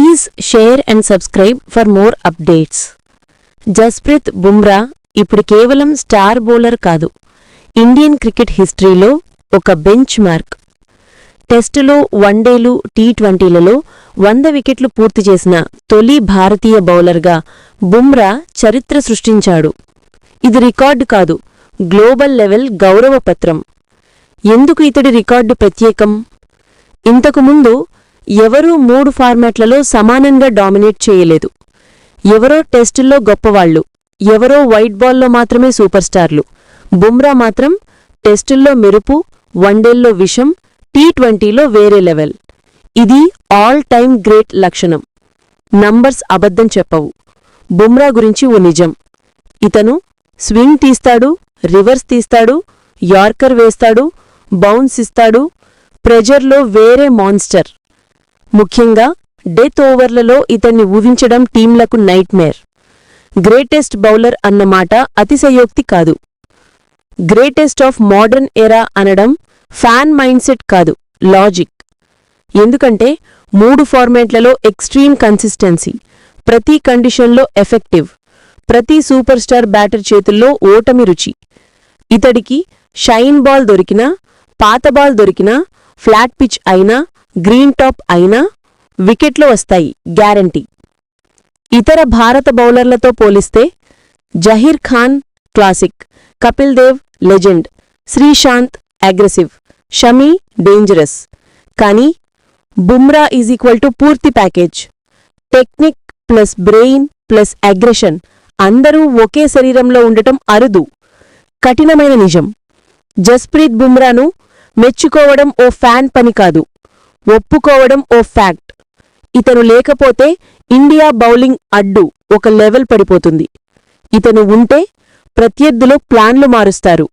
Please share and subscribe for more updates. Jasprit Bumrah ఇప్పుడు కేవలం star bowler కాదు, ఇండియన్ క్రికెట్ హిస్టరీలో ఒక బెంచ్ మార్క్. టెస్టులో, వన్డేలు, టీ20లలో 100 వికెట్లు పూర్తి చేసిన తొలి భారతీయ బౌలర్గా బుమ్రా చరిత్ర సృష్టించాడు. ఇది రికార్డు కాదు, గ్లోబల్ లెవెల్ గౌరవపత్రం. ఎందుకు ఇతడి రికార్డు ప్రత్యేకం? ఇంతకుముందు ఎవరూ 3 ఫార్మాట్లలో సమానంగా డామినేట్ చేయలేదు. ఎవరో టెస్టుల్లో గొప్పవాళ్లు, ఎవరో వైట్ బాల్లో మాత్రమే సూపర్ స్టార్లు. బుమ్రా మాత్రం టెస్టుల్లో మెరుపు, వన్డేల్లో విషం, టీ20లో వేరే లెవెల్. ఇది ఆల్ టైమ్ గ్రేట్ లక్షణం. నంబర్స్ అబద్ధం చెప్పవు. బుమ్రా గురించి ఓ నిజం: ఇతను స్వింగ్ తీస్తాడు, రివర్స్ తీస్తాడు, యార్కర్ వేస్తాడు, బౌన్స్ ఇస్తాడు. ప్రెజర్లో వేరే మాన్స్టర్. ముఖ్యంగా డెత్ ఓవర్లలో ఇతన్ని ఊహించడం టీంలకు నైట్మేర్. గ్రేటెస్ట్ బౌలర్ అన్నమాట అతిశయోక్తి కాదు. గ్రేటెస్ట్ ఆఫ్ మోడర్న్ ఎరా అనడం ఫ్యాన్ మైండ్సెట్ కాదు, లాజిక్. ఎందుకంటే 3 ఫార్మాట్లలో ఎక్స్ట్రీమ్ కన్సిస్టెన్సీ, ప్రతి కండిషన్లో ఎఫెక్టివ్, ప్రతి సూపర్ స్టార్ బ్యాటర్ చేతుల్లో ఓటమి రుచి. ఇతడికి షైన్ బాల్ దొరికినా, పాత బాల్ దొరికినా, ఫ్లాట్ పిచ్ అయినా, గ్రీన్ టాప్ అయినా వికెట్లు వస్తాయి, గ్యారంటీ. ఇతర భారత బౌలర్లతో పోలిస్తే Zaheer Khan classic, Kapil Dev legend, Sreesanth aggressive, Shami dangerous. కానీ బుమ్రా = పూర్తి package. Technique plus brain plus aggression అందరూ ఒకే శరీరంలో ఉండటం అరుదు, కఠినమైన నిజం. జస్ప్రీత్ బుమ్రాను మెచ్చుకోవడం ఓ ఫ్యాన్ పని కాదు, ఒప్పుకోవడం ఓ ఫ్యాక్ట్. ఇతను లేకపోతే ఇండియా బౌలింగ్ అడ్డు ఒక లెవెల్ పడిపోతుంది. ఇతను ఉంటే ప్రత్యర్థులు ప్లాన్లు మారుస్తారు.